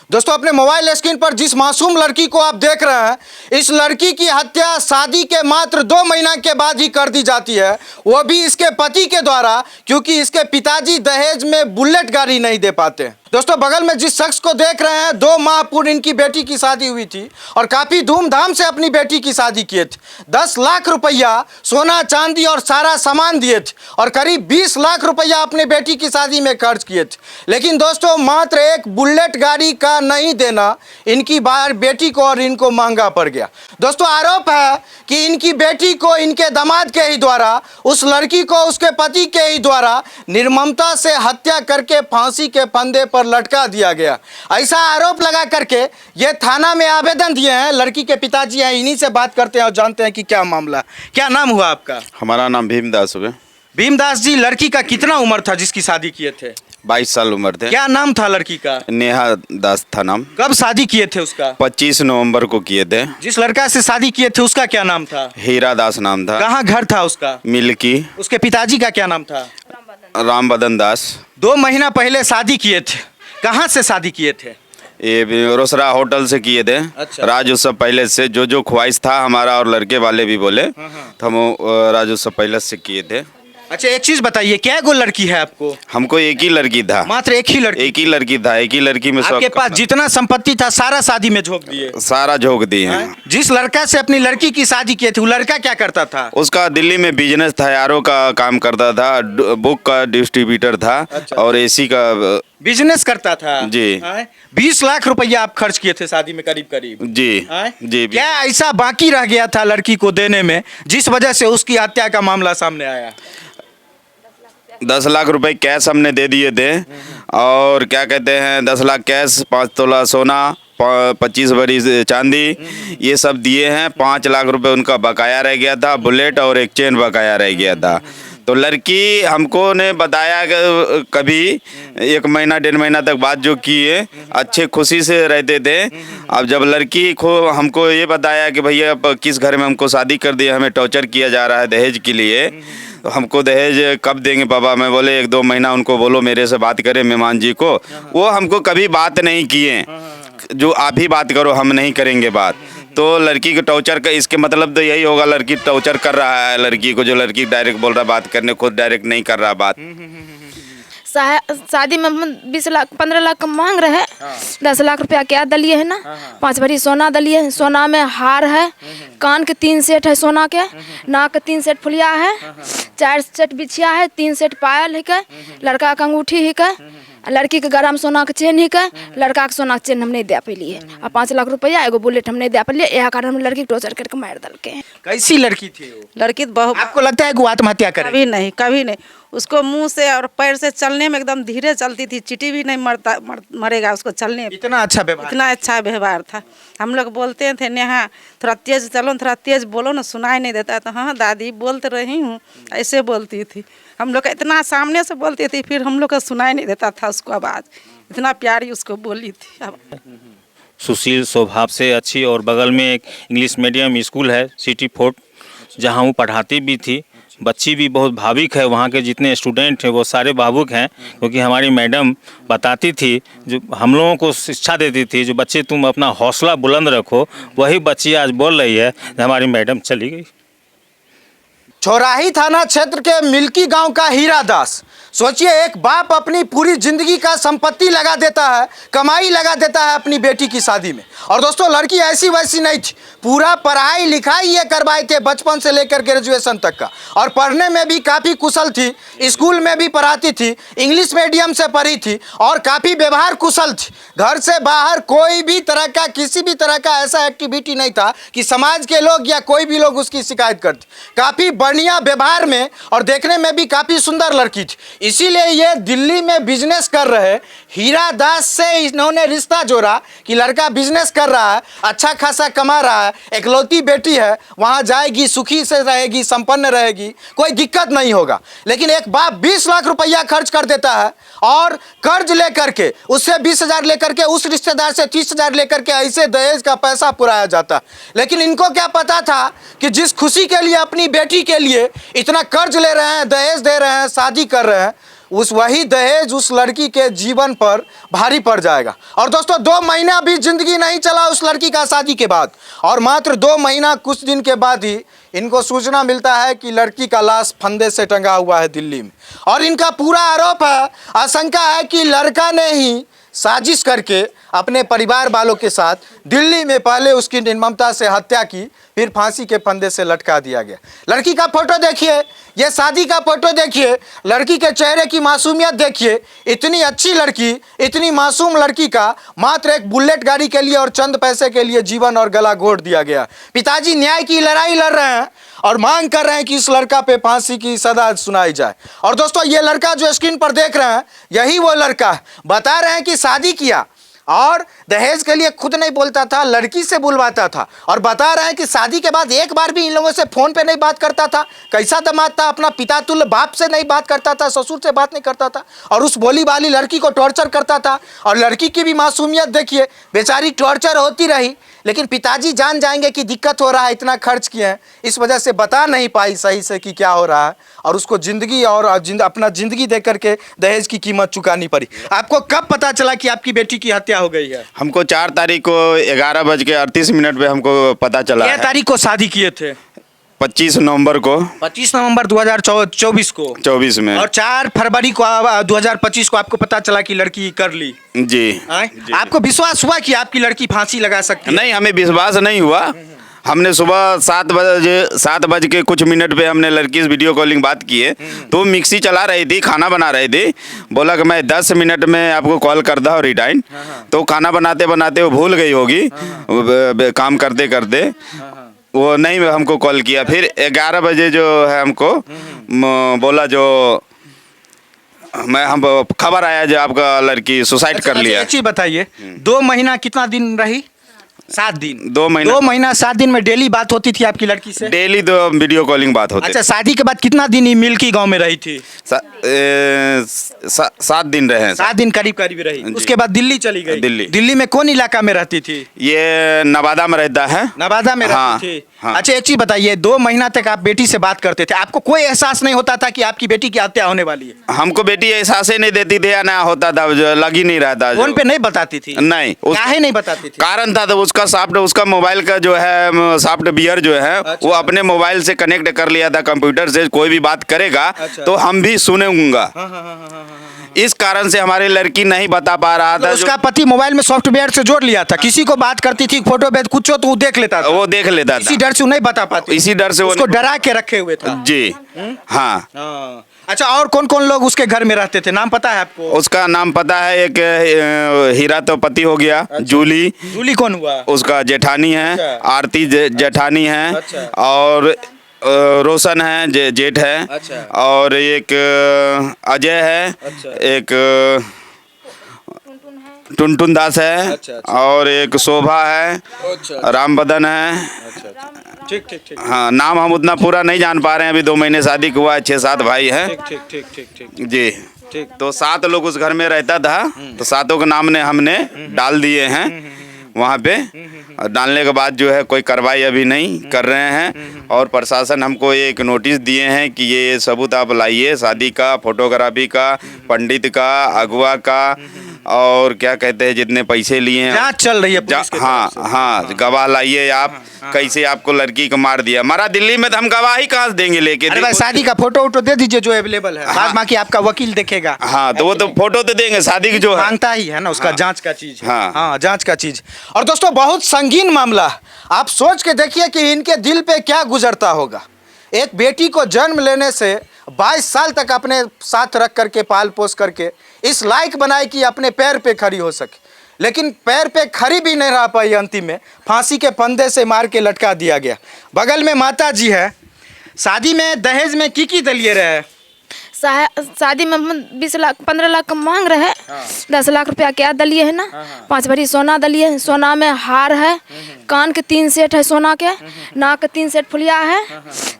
दोस्तों, अपने mobile screen पर जिस मासूम लड़की को आप देख रहे हैं, इस लड़की की हत्या शादी के मात्र 2 महीना के बाद ही कर दी जाती है, वो भी इसके पति के द्वारा, क्योंकि इसके पिताजी दहेज में बुलेट गाड़ी नहीं दे पाते। दोस्तों, बगल में जिस शख्स को देख रहे हैं, 2 माह पूर्व इनकी बेटी की शादी हुई थी और काफ़ी धूमधाम से अपनी बेटी की शादी किए थे। 10 लाख रुपया सोना चांदी और सारा सामान दिए थे और करीब 20 लाख रुपया अपने बेटी की शादी में खर्च किए थे। लेकिन दोस्तों, मात्र एक बुलेट गाड़ी का नहीं देना इनकी बेटी को और इनको महंगा पड़ गया। दोस्तों, आरोप है कि इनकी बेटी को इनके दामाद के ही द्वारा, उस लड़की को उसके पति के ही द्वारा निर्ममता से हत्या करके फांसी के फंदे पर लटका दिया गया। ऐसा आरोप लगा करके ये थाना में आवेदन दिए हैं। लड़की के पिताजी हैं, इन्हीं से बात करते हैं और जानते हैं कि क्या मामला। क्या नाम हुआ आपका? हमारा नाम भीमदास हुआ। भीमदास जी, लड़की का कितना उम्र था जिसकी शादी किए थे? 22 साल उम्र थे। क्या नाम था लड़की का? नेहा दास था नाम। कब शादी किए थे उसका? 25 नवंबर को किए थे। जिस लड़का से शादी किए थे उसका क्या नाम था? हीरा दास नाम था। कहाँ घर था उसका? मिल्की। उसके पिताजी का क्या नाम था? राम बदन दास। 2 महीना पहले शादी किए थे। कहाँ से शादी किए थे? ये रोसरा होटल से किए थे। अच्छा। राज उत्सव पहले से जो ख्वाहिश था हमारा और लड़के वाले भी बोले तो हम राज उत्सव पहले से किए थे। अच्छा, एक चीज बताइए, क्या गो लड़की है आपको? हमको एक ही लड़की था। मात्र एक ही लड़की? एक ही लड़की था। एक ही लड़की में आपके पास जितना संपत्ति था सारा शादी में झोंक दिए? सारा झोंक दिए हैं। जिस लड़का से अपनी लड़की की शादी किए थे, वो लड़का क्या करता था? उसका दिल्ली में बिजनेस था, यारों का काम करता था, बुक का डिस्ट्रीब्यूटर था। अच्छा। और एसी का बिजनेस करता था जी। 20 लाख रुपया आप खर्च किए थे शादी में करीब करीब? जी जी। क्या ऐसा बाकी रह गया था लड़की को देने में जिस वजह से उसकी हत्या का मामला सामने आया? 10 लाख रुपए कैश हमने दे दिए थे और क्या कहते हैं 10 लाख कैश, 5 तोला सोना, 25 भरी चांदी, ये सब दिए हैं। 5 लाख रुपए उनका बकाया रह गया था, बुलेट और एक चेन बकाया रह गया था। तो लड़की हमको ने बताया कि कभी 1 महीना 1.5 महीना तक बात जो किए, अच्छे खुशी से रहते थे। अब जब लड़की को हमको ये बताया कि भैया किस घर में हमको शादी कर दिया, हमें टॉर्चर किया जा रहा है दहेज के लिए, तो हमको दहेज कब देंगे पापा? मैं बोले 1-2 महीना उनको बोलो मेरे से बात करें मेहमान जी को। वो हमको कभी बात नहीं किए, जो आप ही बात करो, हम नहीं करेंगे बात। तो लड़की को टॉर्चर का इसके मतलब तो यही होगा लड़की टॉर्चर कर रहा है लड़की को, जो लड़की डायरेक्ट बोल रहा बात करने, खुद डायरेक्ट नहीं कर रहा बात। शादी में 20 लाख 15 लाख का मांग रहे। 10 लाख रुपया क्या दलिए है ना, 5 भरी सोना दलिए है। सोना में हार है, कान के 3 सेट है सोना के, नाक के 3 सेट फुलिया है, 4 सेट बिछिया है, 3 सेट पायल है के, लड़का का अंगूठी है के, लड़की के गला में सोना के चेन ही के, लड़का के सोना के चेन हम नहीं दे पाइलिए। और 5 लाख रुपया एगो बुलेट हम नहीं दे पाइलिए। यह कारण हम लड़की टॉर्चर करके मार दल के। कैसी लड़की थी वो? लड़की तो बहुत। आपको लगता है कि वो आत्महत्या करे? कभी नहीं, कभी नहीं। उसको मुंह से और पैर से चलने में एकदम धीरे चलती थी, चींटी भी नहीं मरेगा उसको चलने में। इतना अच्छा व्यवहार? इतना अच्छा व्यवहार था। हम लोग बोलते थे नेहा थोड़ा तेज चलो, थोड़ा तेज बोलो ना, सुनाई नहीं देता। तो हाँ दादी बोलते रही हूँ, ऐसे बोलती थी। हम लोग इतना सामने से बोलती थी, फिर हम लोग का सुनाई नहीं देता था उसको आवाज़। इतना प्यारी उसको बोली थी। सुशील स्वभाव से अच्छी, और बगल में एक इंग्लिश मीडियम स्कूल है सिटी फोर्ट, जहाँ वो पढ़ाती भी थी। बच्ची भी बहुत भावुक है, वहाँ के जितने स्टूडेंट हैं वो सारे भावुक हैं, क्योंकि हमारी मैडम बताती थी, जो हम लोगों को शिक्षा देती थी, जो बच्चे तुम अपना हौसला बुलंद रखो, वही बच्ची आज बोल रही है हमारी मैडम चली गई। चौराही थाना क्षेत्र के मिल्की गांव का हीरा दास, सोचिए, एक बाप अपनी पूरी जिंदगी का संपत्ति लगा देता है, कमाई लगा देता है अपनी बेटी की शादी में। और दोस्तों, लड़की ऐसी वैसी नहीं थी, पूरा पढ़ाई लिखाई ये करवाए थे बचपन से लेकर ग्रेजुएशन तक का, और पढ़ने में भी काफ़ी कुशल थी, स्कूल में भी पढ़ाती थी, इंग्लिश मीडियम से पढ़ी थी और काफ़ी व्यवहार कुशल थी। घर से बाहर कोई भी तरह का, किसी भी तरह का ऐसा एक्टिविटी नहीं था कि समाज के लोग या कोई भी लोग उसकी शिकायत करते। काफ़ी बढ़िया व्यवहार में और देखने में भी काफ़ी सुंदर लड़की थी। इसीलिए ये दिल्ली में बिजनेस कर रहे हीरा दास से इन्होंने रिश्ता जोड़ा कि लड़का बिजनेस कर रहा है, अच्छा खासा कमा रहा है, एकलौती बेटी है, वहाँ जाएगी, सुखी से रहेगी, संपन्न रहेगी, कोई दिक्कत नहीं होगा। लेकिन एक बाप 20 लाख रुपया खर्च कर देता है और कर्ज लेकर के उससे 20,000 लेकर के, उस रिश्तेदार से 30,000 लेकर के ऐसे दहेज का पैसा पुराया जाता। लेकिन इनको क्या पता था कि जिस खुशी के लिए अपनी बेटी के लिए इतना कर्ज ले रहे हैं, दहेज दे रहे हैं, शादी कर रहे हैं, उस वही दहेज उस लड़की के जीवन पर भारी पड़ जाएगा। और दोस्तों 2 महीना भी जिंदगी नहीं चला उस लड़की का शादी के बाद, और मात्र 2 महीना कुछ दिन के बाद ही इनको सूचना मिलता है कि लड़की का लाश फंदे से टंगा हुआ है दिल्ली में। और इनका पूरा आरोप है, आशंका है कि लड़का ने ही साजिश करके अपने परिवार वालों के साथ दिल्ली में पहले उसकी निर्ममता से हत्या की, फिर फांसी के फंदे से लटका दिया गया। लड़की का फोटो देखिए, ये शादी का फोटो देखिए, लड़की के चेहरे की मासूमियत देखिए। इतनी अच्छी लड़की, इतनी मासूम लड़की का मात्र एक बुलेट गाड़ी के लिए और चंद पैसे के लिए जीवन और गला घोट दिया गया। पिताजी न्याय की लड़ाई लड़ रहे हैं और मांग कर रहे हैं कि इस लड़का पे फांसी की सजा सुनाई जाए। और दोस्तों ये लड़का जो स्क्रीन पर देख रहे हैं यही वो लड़का है। बता रहे हैं कि शादी किया और दहेज के लिए खुद नहीं बोलता था, लड़की से बुलवाता था। और बता रहे हैं कि शादी के बाद एक बार भी इन लोगों से फोन पे नहीं बात करता था। कैसा दामाद था, अपना पिता तुल्य बाप से नहीं बात करता था, ससुर से बात नहीं करता था, और उस भोली वाली लड़की को टॉर्चर करता था। और लड़की की भी मासूमियत देखिए, बेचारी टॉर्चर होती रही, लेकिन पिताजी जान जाएंगे कि दिक्कत हो रहा है, इतना खर्च किए हैं, इस वजह से बता नहीं पाई सही से कि क्या हो रहा है, और उसको जिंदगी और अपना जिंदगी दे करके दहेज की कीमत चुकानी पड़ी। आपको कब पता चला कि आपकी बेटी की हत्या हो गई है? हमको 4 तारीख को 11:38 पे हमको पता चला क्या है। तारीख को शादी किए थे? 25 नवंबर को, 25 नवंबर 2024 को 24 में। और 4 फरवरी को 2025 को आपको पता चला कि लड़की कर ली। जी, आपको विश्वास हुआ कि आपकी लड़की फांसी लगा सकती है? नहीं, हमें विश्वास नहीं हुआ। हमने सुबह 7 बज के कुछ मिनट पे हमने लड़की से वीडियो कॉलिंग बात किए, तो मिक्सी चला रही थी, खाना बना रही थी। बोला कि मैं 10 मिनट में आपको कॉल करता हूँ रिटाइन। तो खाना बनाते बनाते वो भूल गई होगी, काम करते करते वो नहीं हमको कॉल किया। फिर 11 बजे जो है हमको बोला, जो हम खबर आया जो आपका लड़की सुसाइड कर लिया। एक चीज बताइए, 2 महीना कितना दिन रही? 7 दिन। 2 महीना। 2 महीना 7 दिन में डेली बात होती थी आपकी लड़की से? डेली तो वीडियो कॉलिंग बात होती। अच्छा, शादी के बाद कितना दिन ही मिल्की गांव में रही थी? 7 दिन रहे। 7 दिन करीब करीब रही। उसके बाद दिल्ली चली गई। दिल्ली में कौन इलाका में रहती थी? ये नवादा में रहता है। नवादा में रहती थी। हाँ। अच्छा एक चीज बताइए, 2 महीना तक आप बेटी से बात करते थे, आपको कोई एहसास नहीं होता था कि आपकी बेटी की हत्या होने वाली है? हमको बेटी एहसास ही नहीं देती थी या ना होता था, लग ही नहीं रहा था। फोन पे नहीं बताती थी? नहीं। काहे नहीं बताती थी? कारण था तो उसका मोबाइल का जो है सॉफ्टवेयर जो है, वो अपने मोबाइल से कनेक्ट कर लिया था कंप्यूटर से। कोई भी बात करेगा तो हम भी सुनेंगा। इस कारण से हमारी लड़की नहीं बता पा रहा था। उसका पति मोबाइल में सॉफ्टवेयर से जोड़ लिया था, किसी को बात करती थी, फोटो भेज कुछ तो वो देख लेता था। वो देख लेता था। इसी डर से वो नहीं बता पाती। इसी डर से उसको डरा के रखे हुए था। जी हाँ। अच्छा, और कौन कौन लोग उसके घर में रहते थे, नाम पता है आपको? उसका नाम पता है, एक हीरा तो पति हो गया। अच्छा। जूली कौन हुआ? उसका जेठानी है। अच्छा। आरती जेठानी है। अच्छा। और रोशन है, जेठ है। अच्छा। और एक अजय है। अच्छा। एक टुनटुन दास है। अच्छा। और एक शोभा है। अच्छा। रामबदन है। अच्छा। ठीक। हाँ, नाम हम उतना पूरा नहीं जान पा रहे हैं, अभी 2 महीने शादी हुआ है, 6-7 भाई हैं। ठीक जी। ठीक, तो 7 लोग उस घर में रहता था, तो 7 के नाम ने हमने डाल दिए हैं वहाँ पे। डालने के बाद जो है कोई कार्रवाई अभी नहीं कर रहे हैं, और प्रशासन हमको एक नोटिस दिए हैं कि ये सबूत आप लाइए, शादी का, फोटोग्राफी का, पंडित का, अगुआ का, और क्या कहते हैं जितने पैसे लिए हैं। जांच चल रही है पुलिस के तरफ से। हाँ, गवाह लाइए आप। कैसे आपको लड़की को मार दिया, मारा दिल्ली में, तो हम गवाही कहाँ से देंगे लेके? अरे भाई, शादी का फोटो दे दीजिए जो अवेलेबल है। बाद बाकी आपका वकील देखेगा। हाँ, तो वो तो फोटो तो देंगे, शादी की जो है मांगता ही है ना, उसका जांच का चीज। हाँ, जांच का चीज। और दोस्तों बहुत संगीन मामला, आप सोच के देखिए कि इनके दिल पे क्या गुजरता होगा। एक बेटी को जन्म लेने से 22 साल तक अपने साथ रख करके पाल पोस करके इस लायक बनाए कि अपने पैर पे खड़ी हो सके, लेकिन पैर पे खड़ी भी नहीं रह पाई। अंतिम में फांसी के फंदे से मार के लटका दिया गया। बगल में माता जी है। शादी में दहेज में की दलिए रहे? शादी में 20 लाख 15 लाख मांग रहे। 10 लाख रुपया क्या दलिए है ना। 5 भरी सोना दलिए है। सोना में हार है, कान के 3 सेट है सोना के, नाक के 3 सेट फुलिया है,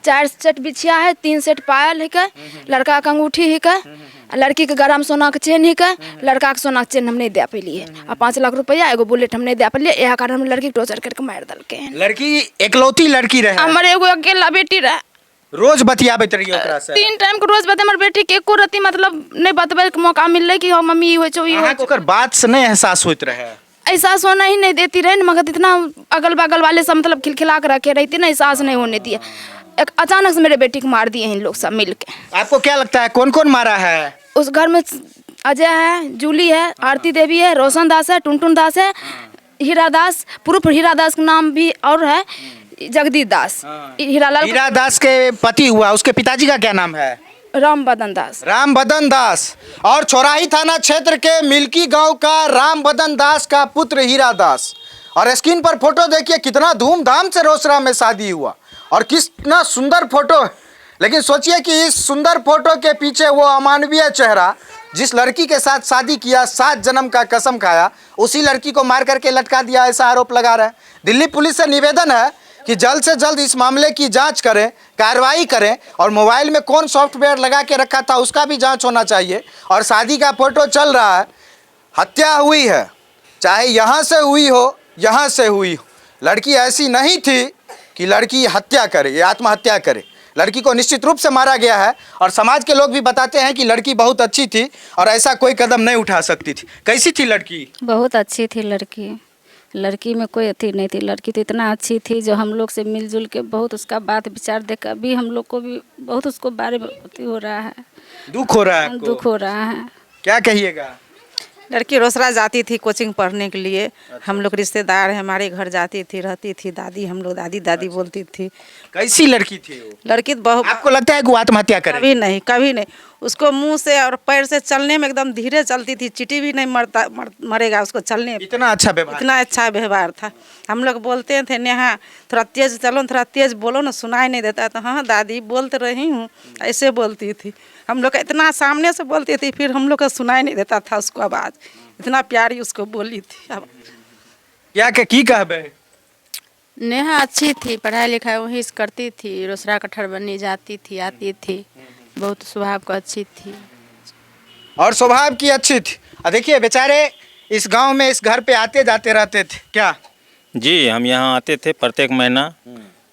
4 सेट बिछिया है, 3 सेट पायल है के, लड़का के अंगूठी ही के, लड़की के गला में सोना के चेन ही के, लड़का के सोना के चेन हम नहीं दे पेलिए। और 5 लाख रुपया एगो बुलेट हम नहीं दे पेलिए। यह कारण हम लड़की टॉर्चर करके मार दल के। लड़की इकलौती लड़की रहे? हमारे एगो अकेला बेटी रहे। रोज बतियाबैत रहिए ओकरा से? 3 टाइम के रोज बता हमर बेटी के एको रति मतलब नहीं बतबै के मौका मिललै कि हम मम्मी ई होइ छौ ई अहाँ होइ के ओकर बात से नहीं एहसास होइत रहे? एहसास होना ही नहीं देती रहे ना, मगर इतना अगल बगल वाले सब मतलब खिलखिला के रखे रहती ना, एहसास नहीं होने दिया। एक अचानक से मेरे बेटी को मार दिए हैं इन लोग सब मिल के। आपको क्या लगता है कौन कौन मारा है? उस घर में अजय है, जूली है, आरती देवी है, रोशन दास है, टुनटुन दास है, हीरा दास, पुरुष हीरा दास का नाम भी और है जगदीश दास। हीरालाल हीरा दास के पति हुआ, उसके पिताजी का क्या नाम है? राम बदन दास। राम बदन दास। और चौराही थाना क्षेत्र के मिल्की गांव का राम बदन दास का पुत्र हीरा दास। और स्क्रीन पर फोटो देखिए, कितना धूमधाम से रोसड़ा में शादी हुआ और कितना सुंदर फोटो है। लेकिन सोचिए कि इस सुंदर फोटो के पीछे वो अमानवीय चेहरा, जिस लड़की के साथ शादी किया, 7 जन्म का कसम खाया, उसी लड़की को मार करके लटका दिया, ऐसा आरोप लगा रहा है। दिल्ली पुलिस से निवेदन है कि जल्द से जल्द इस मामले की जांच करें, कार्रवाई करें और मोबाइल में कौन सॉफ्टवेयर लगा के रखा था उसका भी जांच होना चाहिए। और शादी का फोटो चल रहा है, हत्या हुई है, चाहे यहाँ से हुई हो यहाँ से हुई हो, लड़की ऐसी नहीं थी कि लड़की हत्या करे या आत्महत्या करे। लड़की को निश्चित रूप से मारा गया है और समाज के लोग भी बताते हैं कि लड़की बहुत अच्छी थी और ऐसा कोई कदम नहीं उठा सकती थी। कैसी थी लड़की? बहुत अच्छी थी लड़की, लड़की में कोई अथी नहीं थी। लड़की तो इतना अच्छी थी जो हम लोग से मिलजुल के बहुत उसका बात विचार देकर अभी हम लोग को भी बहुत उसको बारे में अथी हो रहा है, दुख हो रहा है आपको? दुख हो रहा है। क्या कहिएगा? लड़की रोसड़ा जाती थी कोचिंग पढ़ने के लिए। हम लोग रिश्तेदार हैं, हमारे घर जाती थी, रहती थी। दादी, हम लोग दादी दादी बोलती थी। कैसी लड़की थी वो? लड़की तो बहुत, आपको लगता है कि वो आत्महत्या करे? कभी नहीं, कभी नहीं। उसको मुंह से और पैर से चलने में एकदम धीरे चलती थी, चींटी भी नहीं मरेगा उसको चलने में। इतना अच्छा व्यवहार? इतना अच्छा व्यवहार था। हम लोग बोलते थे नेहा थोड़ा तेज चलो, थोड़ा तेज बोलो ना, सुनाई नहीं देता। तो हाँ दादी बोल तो रही हूँ, ऐसे बोलती थी। हम लोग इतना सामने से बोलती थी, फिर हम लोग का सुनाई नहीं देता था उसको आवाज़। इतना प्यारी उसको बोली थी। अब क्या की कहबे? नेहा अच्छी थी, पढ़ाई लिखाई वहीं से करती थी, रोसड़ा कठर बनी जाती थी, आती थी, बहुत स्वभाव को अच्छी थी। और स्वभाव की अच्छी थी। देखिए बेचारे इस गांव में इस घर पे आते जाते रहते थे क्या? जी, हम यहाँ आते थे प्रत्येक महीना।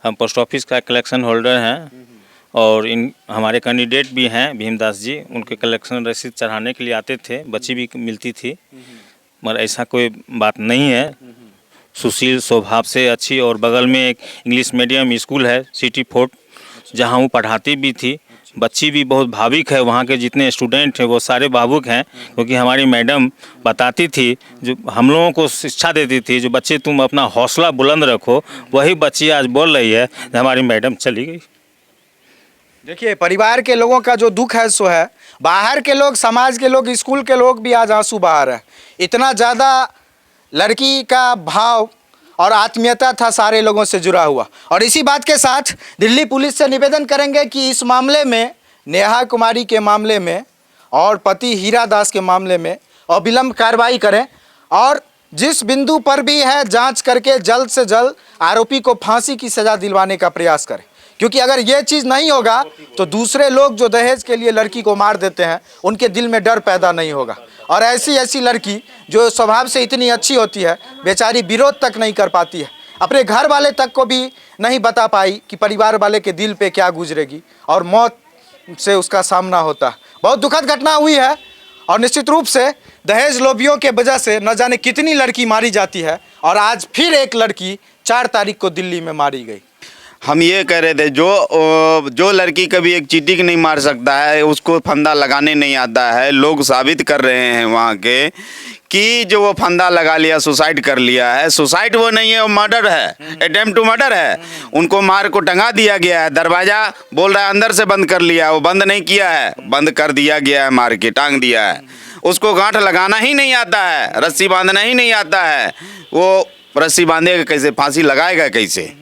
हम पोस्ट ऑफिस का कलेक्शन होल्डर हैं और इन हमारे कैंडिडेट भी हैं भीमदास जी, उनके कलेक्शन रसीद चढ़ाने के लिए आते थे। बच्ची भी मिलती थी, मगर ऐसा कोई बात नहीं है। सुशील स्वभाव से अच्छी, और बगल में एक इंग्लिश मीडियम स्कूल है सिटी फोर्ट, जहाँ वो पढ़ाती भी थी। बच्ची भी बहुत भावुक है, वहाँ के जितने स्टूडेंट हैं वो सारे भावुक हैं, क्योंकि हमारी मैडम बताती थी, जो हम लोगों को शिक्षा देती थी, जो बच्चे तुम अपना हौसला बुलंद रखो, वही बच्ची आज बोल रही है हमारी मैडम चली गई। देखिए परिवार के लोगों का जो दुख है सो है, बाहर के लोग, समाज के लोग, स्कूल के लोग भी आज आंसू बहा रहे हैं। इतना ज़्यादा लड़की का भाव और आत्मीयता था सारे लोगों से जुड़ा हुआ। और इसी बात के साथ दिल्ली पुलिस से निवेदन करेंगे कि इस मामले में, नेहा कुमारी के मामले में और पति हीरा दास के मामले में अविलंब कार्रवाई करें और जिस बिंदु पर भी है जांच करके जल्द से जल्द आरोपी को फांसी की सज़ा दिलवाने का प्रयास करें। क्योंकि अगर ये चीज़ नहीं होगा तो दूसरे लोग जो दहेज के लिए लड़की को मार देते हैं उनके दिल में डर पैदा नहीं होगा। और ऐसी लड़की जो स्वभाव से इतनी अच्छी होती है, बेचारी विरोध तक नहीं कर पाती है, अपने घर वाले तक को भी नहीं बता पाई कि परिवार वाले के दिल पे क्या गुजरेगी और मौत से उसका सामना होता है। बहुत दुखद घटना हुई है और निश्चित रूप से दहेज लोभियों के वजह से न जाने कितनी लड़की मारी जाती है और आज फिर एक लड़की 4 तारीख को दिल्ली में मारी गई। हम ये कह रहे थे जो लड़की कभी एक चींटी नहीं मार सकता है, उसको फंदा लगाने नहीं आता है। लोग साबित कर रहे हैं वहाँ के कि जो वो फंदा लगा लिया, सुसाइड कर लिया है। सुसाइड वो नहीं है, वो मर्डर है, अटेम्प्ट टू मर्डर है। उनको मार को टंगा दिया गया है। दरवाज़ा बोल रहा है अंदर से बंद कर लिया, वो बंद नहीं किया है, बंद कर दिया गया है, मार के टांग दिया है। उसको गांठ लगाना ही नहीं आता है, रस्सी बांधना ही नहीं आता है। वो रस्सी बांधेगा कैसे, फांसी लगाएगा कैसे?